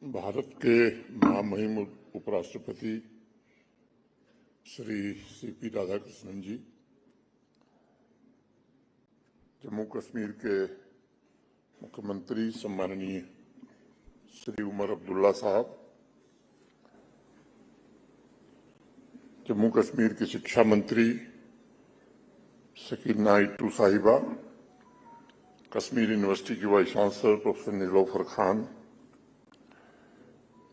भारत के महामहिम उपराष्ट्रपति श्री सीपी राधाकृष्णन जी, जम्मू कश्मीर के मुख्यमंत्री सम्माननीय श्री उमर अब्दुल्ला साहब, जम्मू कश्मीर की शिक्षा मंत्री सकीना इट्टू साहिबा, कश्मीर यूनिवर्सिटी की vice chancellor professor Nilofar Khan,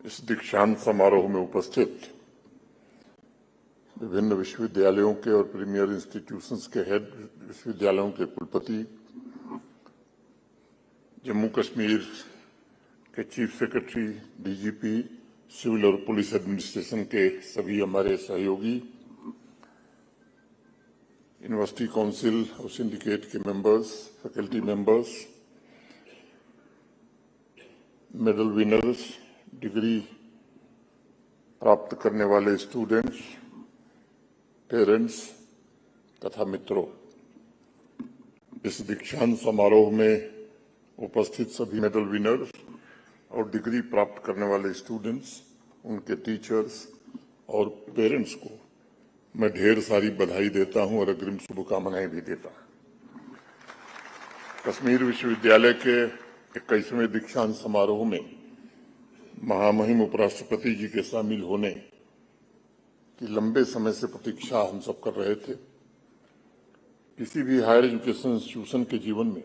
इस दीक्षांत समारोह में उपस्थित विभिन्न विश्वविद्यालयों के और प्रीमियर इंस्टीट्यूशंस के हेड विश्वविद्यालयों के कुलपति, जम्मू कश्मीर के चीफ सेक्रेटरी, डीजीपी, सिविल और पुलिस एडमिनिस्ट्रेशन के सभी हमारे सहयोगी, यूनिवर्सिटी काउंसिल और सिंडिकेट के members, faculty members, medal winners, degree प्राप्त करने वाले स्टूडेंट्स, पेरेंट्स तथा मित्रों, इस दीक्षांत समारोह में उपस्थित सभी मेडल विनर्स और डिग्री प्राप्त करने वाले स्टूडेंट्स, उनके टीचर्स और पेरेंट्स को मैं ढेर सारी बधाई देता हूं और अग्रिम शुभकामनाएं भी देता हूं। कश्मीर विश्वविद्यालय के 21वें दीक्षांत समारोह में महामहिम उपराष्ट्रपति जी के शामिल होने की लंबे समय से प्रतीक्षा हम सब कर रहे थे। किसी भी हायर एजुकेशन इंस्टीट्यूशन के जीवन में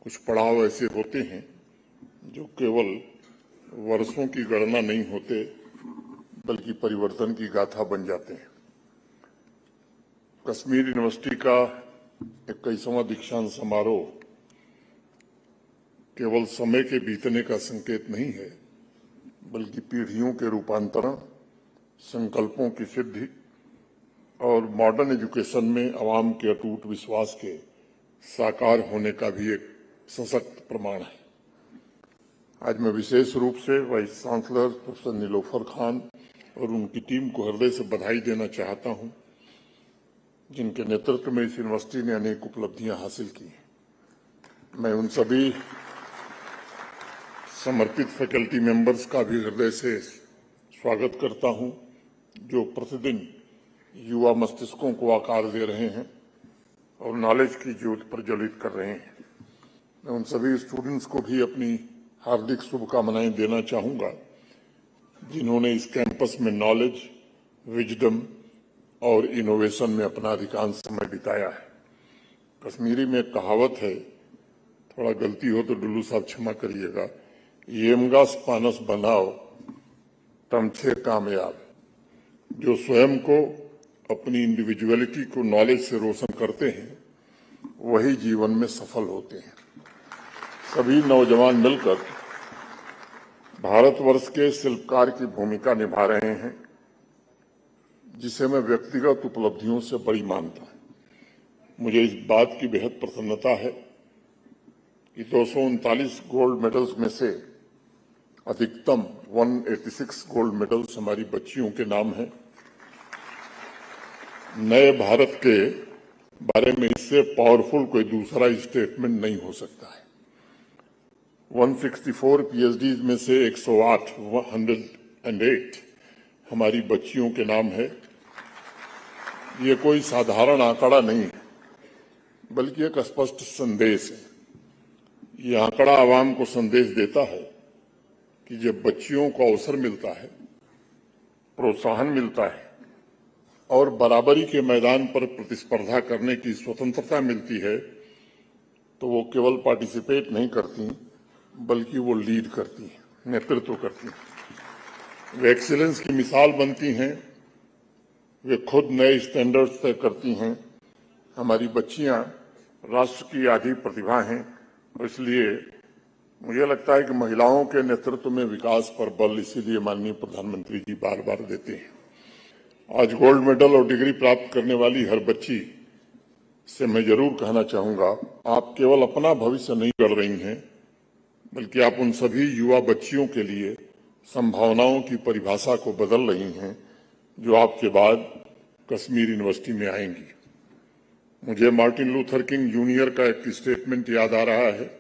कुछ पड़ाव ऐसे होते हैं जो केवल वर्षों की गणना नहीं होते, बल्कि परिवर्तन की गाथा बन जाते हैं। कश्मीर यूनिवर्सिटी का 21वां दीक्षांत समारोह केवल समय के बीतने का संकेत नहीं है, बल्कि पीढ़ियों के रूपांतरण, संकल्पों की सिद्धि और मॉडर्न एजुकेशन में आवाम के अटूट विश्वास के साकार होने का भी एक सशक्त प्रमाण है। आज मैं विशेष रूप से vice chancellor professor Nilofar Khan और उनकी टीम को हृदय से बधाई देना चाहता हूं, जिनके नेतृत्व में इस यूनिवर्सिटी ने अनेक उपलब्धियां हासिल की हैं। मैं उन सभी समर्पित फैकल्टी मेंबर्स का भी हृदय से स्वागत करता हूं, जो प्रतिदिन युवा मस्तिष्कों को आकार दे रहे हैं और नॉलेज की ज्योति प्रज्वलित कर रहे हैं। मैं उन सभी स्टूडेंट्स को भी अपनी हार्दिक शुभकामनाएं देना चाहूंगा, जिन्होंने इस कैंपस में नॉलेज, विजडम और इनोवेशन में अपना अधिकांश समय बिताया है। कश्मीरी में एक कहावत है, थोड़ा गलती हो तो डुल्लू साहब क्षमा करिएगा, येमगास पानस बनाओ तमथे कामयाब। जो स्वयं को, अपनी इंडिविजुअलिटी को नॉलेज से रोशन करते हैं, वही जीवन में सफल होते हैं। सभी नौजवान मिलकर भारतवर्ष के शिल्पकार की भूमिका निभा रहे हैं, जिसे मैं व्यक्तिगत उपलब्धियों से बड़ी मानता हूं। मुझे इस बात की बेहद प्रसन्नता है कि 239 गोल्ड मेडल्स में से अधिकतम 186 गोल्ड मेडल्स हमारी बच्चियों के नाम हैं। नए भारत के बारे में इससे पावरफुल कोई दूसरा स्टेटमेंट नहीं हो सकता है। 164 पीएचडीज में से 108 हमारी बच्चियों के नाम है। ये कोई साधारण आंकड़ा नहीं है, बल्कि एक स्पष्ट संदेश है। ये आंकड़ा आवाम को संदेश देता है कि जब बच्चियों को अवसर मिलता है, प्रोत्साहन मिलता है और बराबरी के मैदान पर प्रतिस्पर्धा करने की स्वतंत्रता मिलती है, तो वो केवल पार्टिसिपेट नहीं करती, बल्कि वो लीड करती हैं, नेतृत्व करती हैं। वे एक्सीलेंस की मिसाल बनती हैं, वे खुद नए स्टैंडर्ड्स तय करती हैं। हमारी बच्चियां राष्ट्र की आधी प्रतिभा हैं, और इसलिए मुझे लगता है कि महिलाओं के नेतृत्व में विकास पर बल इसीलिए माननीय प्रधानमंत्री जी बार बार देते हैं। आज गोल्ड मेडल और डिग्री प्राप्त करने वाली हर बच्ची से मैं जरूर कहना चाहूंगा, आप केवल अपना भविष्य नहीं गढ़ रही हैं, बल्कि आप उन सभी युवा बच्चियों के लिए संभावनाओं की परिभाषा को बदल रही हैं, जो आपके बाद कश्मीर यूनिवर्सिटी में आएंगी। मुझे मार्टिन लूथर किंग जूनियर का एक स्टेटमेंट याद आ रहा है,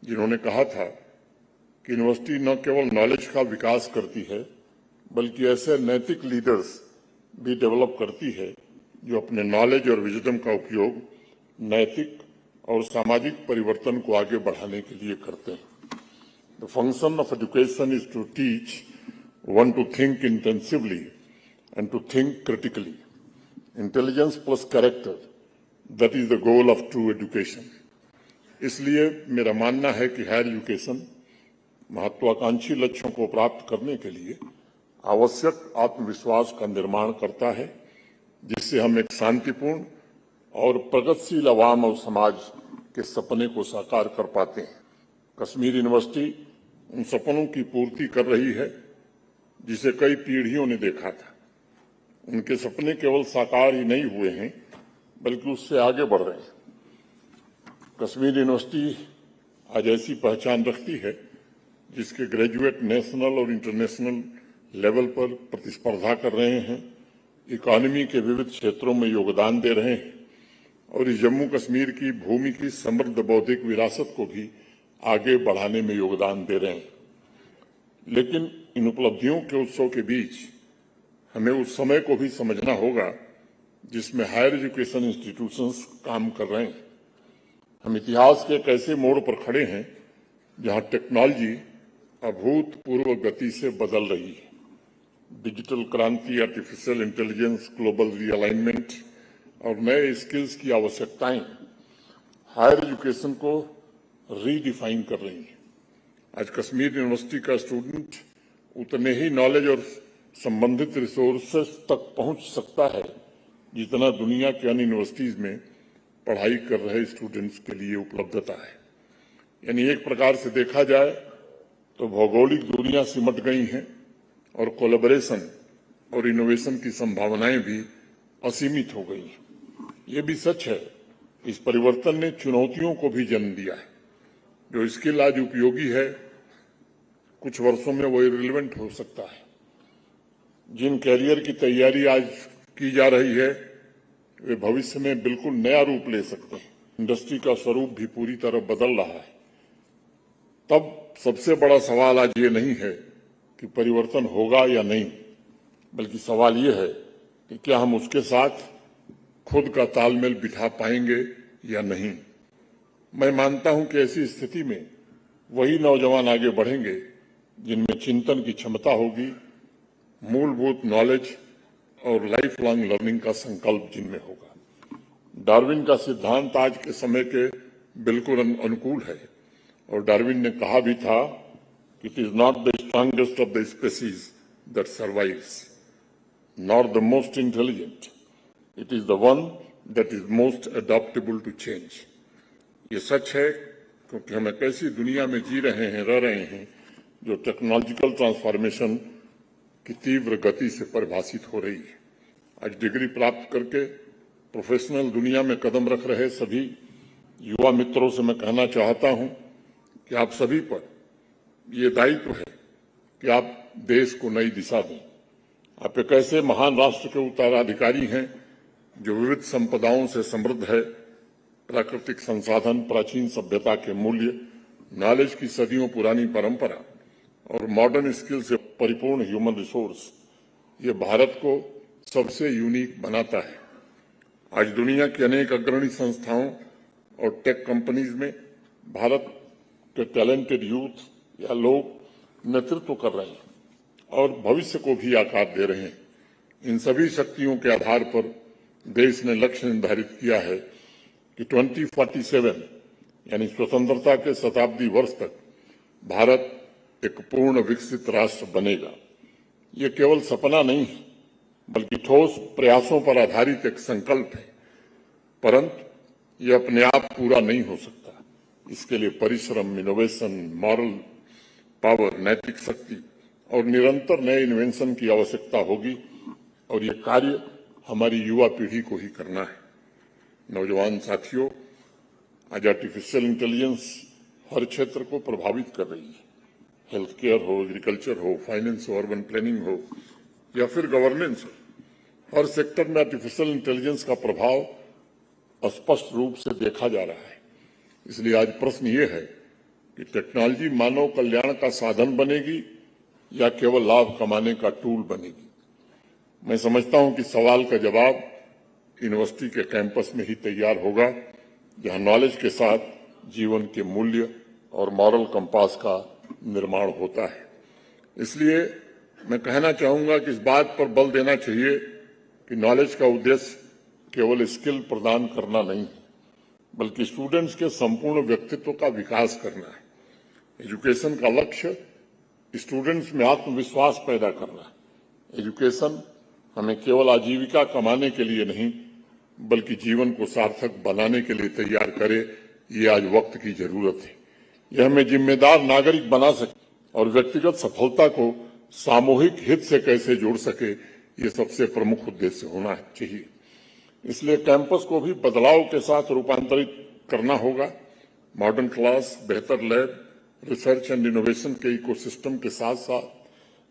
जिन्होंने कहा था कि यूनिवर्सिटी न केवल नॉलेज का विकास करती है बल्कि ऐसे नैतिक लीडर्स भी डेवलप करती है जो अपने नॉलेज और विजडम का उपयोग नैतिक और सामाजिक परिवर्तन को आगे बढ़ाने के लिए करते हैं। The function of education is to teach one to think intensively and to think critically. Intelligence plus character, that is the goal of true education. इसलिए मेरा मानना है कि हायर एजुकेशन महत्वाकांक्षी लक्ष्यों को प्राप्त करने के लिए आवश्यक आत्मविश्वास का निर्माण करता है, जिससे हम एक शांतिपूर्ण और प्रगतिशील आवाम और समाज के सपने को साकार कर पाते हैं। कश्मीर यूनिवर्सिटी उन सपनों की पूर्ति कर रही है जिसे कई पीढ़ियों ने देखा था। उनके सपने केवल साकार ही नहीं हुए हैं बल्कि उससे आगे बढ़ रहे हैं। कश्मीर यूनिवर्सिटी आज ऐसी पहचान रखती है जिसके ग्रेजुएट नेशनल और इंटरनेशनल लेवल पर प्रतिस्पर्धा कर रहे हैं, इकोनॉमी के विविध क्षेत्रों में योगदान दे रहे हैं और इस जम्मू कश्मीर की भूमि की समृद्ध बौद्धिक विरासत को भी आगे बढ़ाने में योगदान दे रहे हैं। लेकिन इन उपलब्धियों के उत्सव के बीच हमें उस समय को भी समझना होगा जिसमें हायर एजुकेशन इंस्टीट्यूशंस काम कर रहे हैं। हम इतिहास के एक ऐसे मोड़ पर खड़े हैं जहां टेक्नोलॉजी अभूतपूर्व गति से बदल रही है। डिजिटल क्रांति, आर्टिफिशियल इंटेलिजेंस, ग्लोबल रीअलाइनमेंट और नए स्किल्स की आवश्यकताएं हायर एजुकेशन को रीडिफाइन कर रही है। आज कश्मीर यूनिवर्सिटी का स्टूडेंट उतने ही नॉलेज और संबंधित रिसोर्सेस तक पहुंच सकता है जितना दुनिया के अन्य यूनिवर्सिटीज में पढ़ाई कर रहे स्टूडेंट्स के लिए उपलब्धता है। यानी एक प्रकार से देखा जाए तो भौगोलिक दूरियां सिमट गई हैं और कोलैबोरेशन और इनोवेशन की संभावनाएं भी असीमित हो गई हैं। ये भी सच है, इस परिवर्तन ने चुनौतियों को भी जन्म दिया है। जो स्किल आज उपयोगी है कुछ वर्षों में वो इररिलेवेंट हो सकता है। जिन कैरियर की तैयारी आज की जा रही है वे भविष्य में बिल्कुल नया रूप ले सकते हैं। इंडस्ट्री का स्वरूप भी पूरी तरह बदल रहा है। तब सबसे बड़ा सवाल आज ये नहीं है कि परिवर्तन होगा या नहीं, बल्कि सवाल ये है कि क्या हम उसके साथ खुद का तालमेल बिठा पाएंगे या नहीं। मैं मानता हूं कि ऐसी स्थिति में वही नौजवान आगे बढ़ेंगे जिनमें चिंतन की क्षमता होगी, मूलभूत नॉलेज और लाइफ लॉन्ग लर्निंग का संकल्प जिनमें होगा। डार्विन का सिद्धांत आज के समय के बिल्कुल अनुकूल है और डार्विन ने कहा भी था कि it is not the strongest of the species that survives not the most intelligent, it is the one that is most adaptable to change. ये सच है क्योंकि हम एक ऐसी दुनिया में जी रहे हैं, रह रहे हैं जो टेक्नोलॉजिकल ट्रांसफॉर्मेशन की तीव्र गति से परिभाषित हो रही है। आज डिग्री प्राप्त करके प्रोफेशनल दुनिया में कदम रख रहे सभी युवा मित्रों से मैं कहना चाहता हूं कि आप सभी पर ये दायित्व है कि आप देश को नई दिशा दें। आप एक ऐसे महान राष्ट्र के उत्तराधिकारी हैं जो विविध संपदाओं से समृद्ध है, प्राकृतिक संसाधन, प्राचीन सभ्यता के मूल्य, नॉलेज की सदियों पुरानी परंपरा और मॉडर्न स्किल से परिपूर्ण ह्यूमन रिसोर्स, ये भारत को सबसे यूनिक बनाता है। आज दुनिया की अनेक अग्रणी संस्थाओं और टेक कंपनीज में भारत के टैलेंटेड यूथ या लोग नेतृत्व कर रहे हैं और भविष्य को भी आकार दे रहे हैं। इन सभी शक्तियों के आधार पर देश ने लक्ष्य निर्धारित किया है कि 2047 यानी स्वतंत्रता के शताब्दी वर्ष तक भारत एक पूर्ण विकसित राष्ट्र बनेगा। ये केवल सपना नहीं है बल्कि ठोस प्रयासों पर आधारित एक संकल्प है, परंतु ये अपने आप पूरा नहीं हो सकता। इसके लिए परिश्रम, इनोवेशन, मॉरल पावर, नैतिक शक्ति और निरंतर नए इन्वेंशन की आवश्यकता होगी और ये कार्य हमारी युवा पीढ़ी को ही करना है। नौजवान साथियों, आज आर्टिफिशियल इंटेलिजेंस हर क्षेत्र को प्रभावित कर रही है। हेल्थ केयर हो, एग्रीकल्चर हो, फाइनेंस हो, अर्बन प्लानिंग हो या फिर गवर्नेंस हो, हर सेक्टर में आर्टिफिशियल इंटेलिजेंस का प्रभाव स्पष्ट रूप से देखा जा रहा है। इसलिए आज प्रश्न ये है कि टेक्नोलॉजी मानव कल्याण का साधन बनेगी या केवल लाभ कमाने का टूल बनेगी। मैं समझता हूं कि सवाल का जवाब यूनिवर्सिटी के कैंपस में ही तैयार होगा, जहां नॉलेज के साथ जीवन के मूल्य और मॉरल कंपास का निर्माण होता है। इसलिए मैं कहना चाहूंगा कि इस बात पर बल देना चाहिए कि नॉलेज का उद्देश्य केवल स्किल प्रदान करना नहीं है, बल्कि स्टूडेंट्स के संपूर्ण व्यक्तित्व का विकास करना है। एजुकेशन का लक्ष्य स्टूडेंट्स में आत्मविश्वास पैदा करना है। एजुकेशन हमें केवल आजीविका कमाने के लिए नहीं, बल्कि जीवन को सार्थक बनाने के लिए तैयार करे, ये आज वक्त की जरूरत है। यह हमें जिम्मेदार नागरिक बना सके और व्यक्तिगत सफलता को सामूहिक हित से कैसे जोड़ सके, ये सबसे प्रमुख उद्देश्य होना चाहिए। इसलिए कैंपस को भी बदलाव के साथ रूपांतरित करना होगा। मॉडर्न क्लास, बेहतर लैब, रिसर्च एंड इनोवेशन के इकोसिस्टम के साथ साथ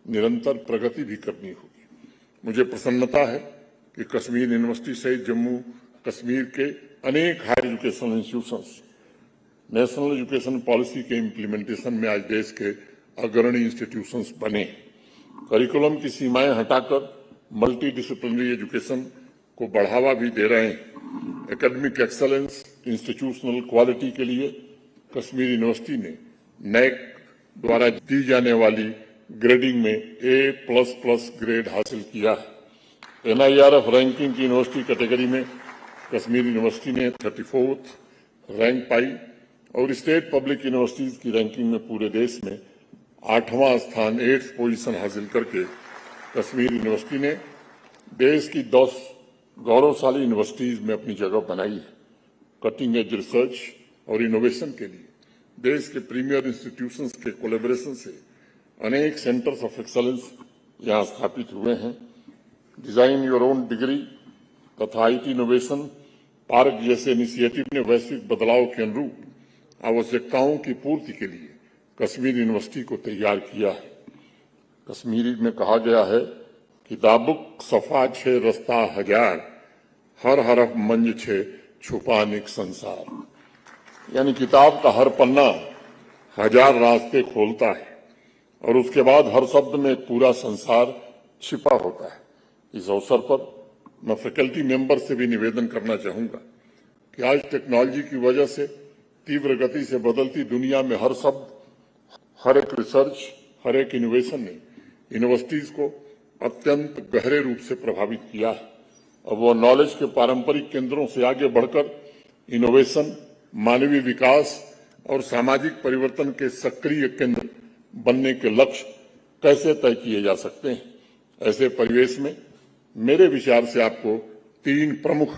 निरंतर प्रगति भी करनी होगी। मुझे प्रसन्नता है कि कश्मीर यूनिवर्सिटी सहित जम्मू कश्मीर के अनेक higher educational institutions national education policy के इम्प्लीमेंटेशन में आज देश के अग्रणी इंस्टीट्यूशंस बने। करिकुलम की सीमाएं हटाकर मल्टी डिसिप्लिनरी एजुकेशन को बढ़ावा भी दे रहे हैं। एकेडमिक एक्सेलेंस, इंस्टीट्यूशनल क्वालिटी के लिए कश्मीर यूनिवर्सिटी ने NAAC द्वारा दी जाने वाली ग्रेडिंग में A++ ग्रेड हासिल किया है। NIRF रैंकिंग की यूनिवर्सिटी कैटेगरी में कश्मीर यूनिवर्सिटी ने 34th रैंक पाई और स्टेट पब्लिक यूनिवर्सिटीज की रैंकिंग में पूरे देश में 8वां स्थान 8th पोजीशन हासिल करके कश्मीर यूनिवर्सिटी ने देश की 10 गौरवशाली यूनिवर्सिटीज में अपनी जगह बनाई है। कटिंग एज रिसर्च और इनोवेशन के लिए देश के प्रीमियर इंस्टीट्यूशंस के कोलैबोरेशन से अनेक सेंटर्स ऑफ एक्सेलेंस यहां स्थापित हुए हैं। डिजाइन योर ओन डिग्री तथा IT इनोवेशन पार्क जैसे इनिशिएटिव ने वैश्विक बदलाव के अनुरूप आवश्यकताओं की पूर्ति के लिए कश्मीर यूनिवर्सिटी को तैयार किया है। कश्मीरी में कहा गया है कि दाबुक सफा छे रस्ता हजार, हर हरफ मंज छे छुपानिक संसार, यानी किताब का हर पन्ना 1000 रास्ते खोलता है और उसके बाद हर शब्द में एक पूरा संसार छिपा होता है। इस अवसर पर मैं फैकल्टी मेंबर से भी निवेदन करना चाहूंगा कि आज टेक्नोलॉजी की वजह से तीव्र गति से बदलती दुनिया में हर शब्द, हर एक रिसर्च, हर एक इनोवेशन ने यूनिवर्सिटीज को अत्यंत गहरे रूप से प्रभावित किया है। अब वह नॉलेज के पारंपरिक केंद्रों से आगे बढ़कर इनोवेशन, मानवीय विकास और सामाजिक परिवर्तन के सक्रिय केंद्र बनने के लक्ष्य कैसे तय किए जा सकते हैं। ऐसे परिवेश में मेरे विचार से आपको 3 प्रमुख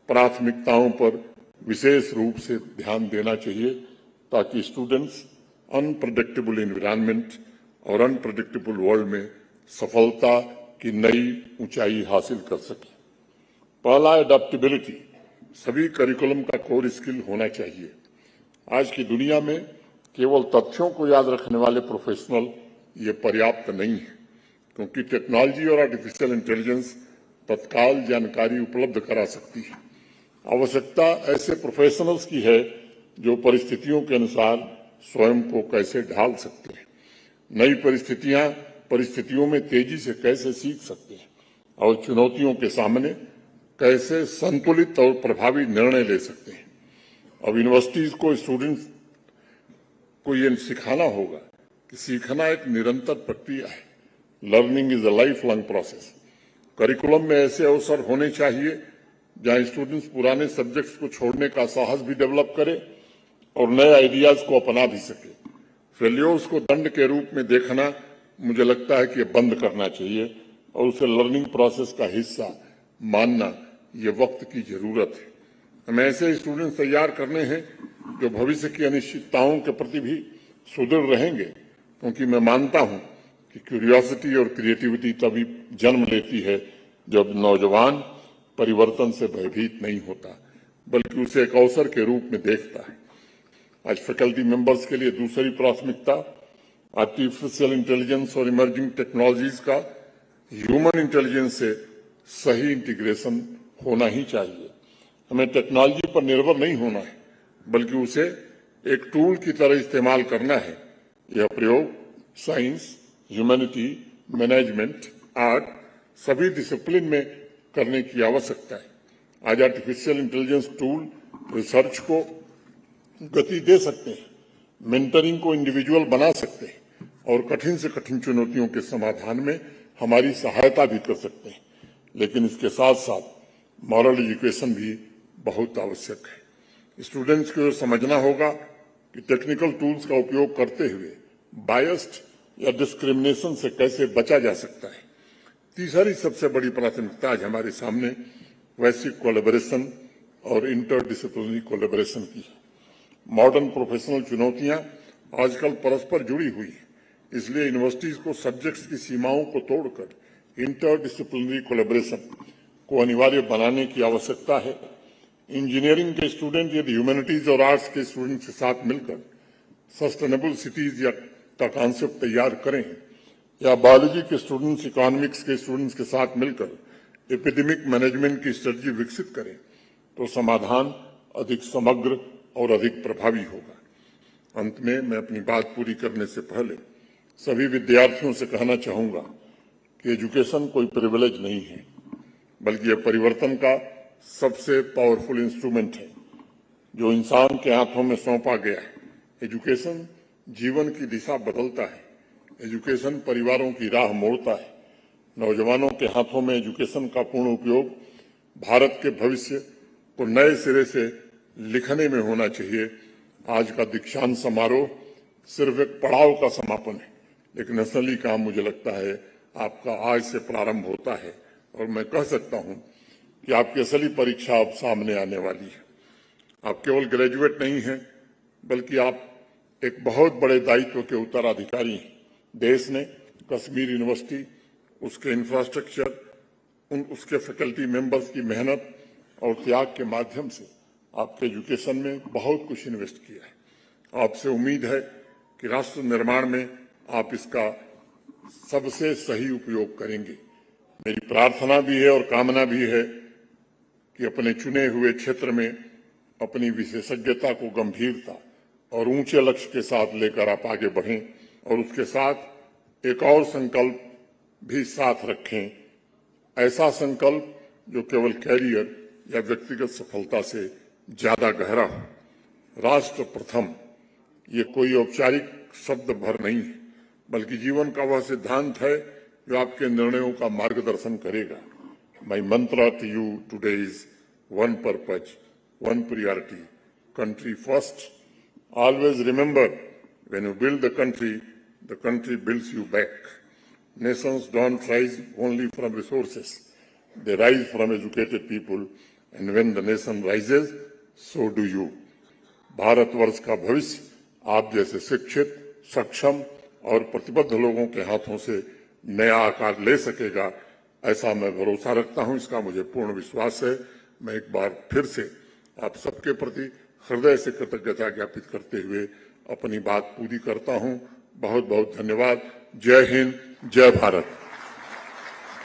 प्राथमिकताओं पर विशेष रूप से ध्यान देना चाहिए ताकि स्टूडेंट्स अनप्रेडिक्टेबल एनवायरनमेंट और अनप्रेडिक्टेबल वर्ल्ड में सफलता की नई ऊंचाई हासिल कर सकें। पहला, एडेप्टेबिलिटी सभी करिकुलम का कोर स्किल होना चाहिए। आज की दुनिया में केवल तथ्यों को याद रखने वाले प्रोफेशनल ये पर्याप्त नहीं है, क्योंकि टेक्नोलॉजी और आर्टिफिशियल इंटेलिजेंस तत्काल जानकारी उपलब्ध करा सकती है। आवश्यकता ऐसे प्रोफेशनल्स की है जो परिस्थितियों के अनुसार स्वयं को कैसे ढाल सकते हैं, नई परिस्थितियों में तेजी से कैसे सीख सकते हैं और चुनौतियों के सामने कैसे संतुलित और प्रभावी निर्णय ले सकते हैं। अब यूनिवर्सिटीज को स्टूडेंट्स को ये सिखाना होगा कि सीखना एक निरंतर प्रक्रिया है। Learning is a life long process. Curriculum में ऐसे अवसर होने चाहिए जहां स्टूडेंट्स पुराने सब्जेक्ट्स को छोड़ने का साहस भी डेवलप करे और नए आइडियाज को अपना भी सके। फेल्योर्स को दंड के रूप में देखना मुझे लगता है कि बंद करना चाहिए और उसे लर्निंग प्रोसेस का हिस्सा मानना ये वक्त की जरूरत है। हमें ऐसे स्टूडेंट्स तैयार करने हैं जो भविष्य की अनिश्चितताओं के प्रति भी सुदृढ़ रहेंगे, क्योंकि मैं मानता हूं कि क्यूरियोसिटी और क्रिएटिविटी तभी जन्म लेती है जब नौजवान परिवर्तन से भयभीत नहीं होता, बल्कि उसे एक अवसर के रूप में देखता है। आज फैकल्टी मेंबर्स के लिए दूसरी प्राथमिकता आर्टिफिशियल इंटेलिजेंस और इमर्जिंग टेक्नोलॉजीज का ह्यूमन इंटेलिजेंस से सही इंटीग्रेशन होना ही चाहिए। हमें टेक्नोलॉजी पर निर्भर नहीं होना है, बल्कि उसे एक टूल की तरह इस्तेमाल करना है। यह प्रयोग साइंस, ह्यूमैनिटी, मैनेजमेंट, आर्ट सभी डिसिप्लिन में करने की आवश्यकता है। आज आर्टिफिशियल इंटेलिजेंस टूल रिसर्च को गति दे सकते हैं, मेंटरिंग को इंडिविजुअल बना सकते हैं और कठिन से कठिन चुनौतियों के समाधान में हमारी सहायता भी कर सकते हैं। लेकिन इसके साथ साथ मॉरल एजुकेशन भी बहुत आवश्यक है। स्टूडेंट्स को समझना होगा कि टेक्निकल टूल्स का उपयोग करते हुए बायस्ड या डिस्क्रिमिनेशन से कैसे बचा जा सकता है। तीसरी सबसे बड़ी प्राथमिकता आज हमारे सामने वैश्विक कोलैबोरेशन और इंटरडिसिप्लिनरी कोलैबोरेशन की है। मॉडर्न प्रोफेशनल चुनौतियां आजकल परस्पर जुड़ी हुई है, इसलिए यूनिवर्सिटीज को सब्जेक्ट्स की सीमाओं को तोड़कर इंटरडिसिप्लिनरी कोलैबोरेशन को अनिवार्य बनाने की आवश्यकता है। इंजीनियरिंग के स्टूडेंट यदि ह्यूमैनिटीज और आर्ट्स के स्टूडेंट्स के साथ मिलकर सस्टेनेबल सिटीज का कॉन्सेप्ट तैयार करें या बायोलॉजी के स्टूडेंट्स इकोनॉमिक्स के स्टूडेंट्स के साथ मिलकर एपिडेमिक मैनेजमेंट की स्ट्रेटजी विकसित करें तो समाधान अधिक समग्र और अधिक प्रभावी होगा। अंत में मैं अपनी बात पूरी करने से पहले सभी विद्यार्थियों से कहना चाहूंगा कि एजुकेशन कोई प्रिविलेज नहीं है, बल्कि यह परिवर्तन का सबसे पावरफुल इंस्ट्रूमेंट है जो इंसान के हाथों में सौंपा गया है। एजुकेशन जीवन की दिशा बदलता है, एजुकेशन परिवारों की राह मोड़ता है। नौजवानों के हाथों में एजुकेशन का पूर्ण उपयोग भारत के भविष्य को नए सिरे से लिखने में होना चाहिए। आज का दीक्षांत समारोह सिर्फ एक पड़ाव का समापन है, लेकिन असली काम मुझे लगता है आपका आज से प्रारंभ होता है और मैं कह सकता हूं कि आपकी असली परीक्षा अब सामने आने वाली है। आप केवल ग्रेजुएट नहीं हैं, बल्कि आप एक बहुत बड़े दायित्व के उत्तराधिकारी हैं। देश ने कश्मीर यूनिवर्सिटी, उसके इंफ्रास्ट्रक्चर, उसके फैकल्टी मेंबर्स की मेहनत और त्याग के माध्यम से आपके एजुकेशन में बहुत कुछ इन्वेस्ट किया है। आपसे उम्मीद है कि राष्ट्र निर्माण में आप इसका सबसे सही उपयोग करेंगे। मेरी प्रार्थना भी है और कामना भी है कि अपने चुने हुए क्षेत्र में अपनी विशेषज्ञता को गंभीरता और ऊंचे लक्ष्य के साथ लेकर आप आगे बढ़ें और उसके साथ एक और संकल्प भी साथ रखें, ऐसा संकल्प जो केवल कैरियर या व्यक्तिगत सफलता से ज्यादा गहरा हो। राष्ट्र प्रथम ये कोई औपचारिक शब्द भर नहीं है, बल्कि जीवन का वह सिद्धांत है जो आपके निर्णयों का मार्गदर्शन करेगा। My mantra to you today is one purpose, one priority, country first. Always remember, when you build the country builds you back. Nations don't rise only from resources. They rise from educated people. And when the nation rises, so do you. Bharatvarsh का भविष्य आप जैसे शिक्षित, सक्षम और प्रतिबद्ध लोगों के हाथों से नया आकार ले सकेगा, ऐसा मैं भरोसा रखता हूं। इसका मुझे पूर्ण विश्वास है। मैं एक बार फिर से आप सबके प्रति हृदय से कृतज्ञता ज्ञापित करते हुए अपनी बात पूरी करता हूं। बहुत बहुत धन्यवाद। जय हिंद, जय भारत।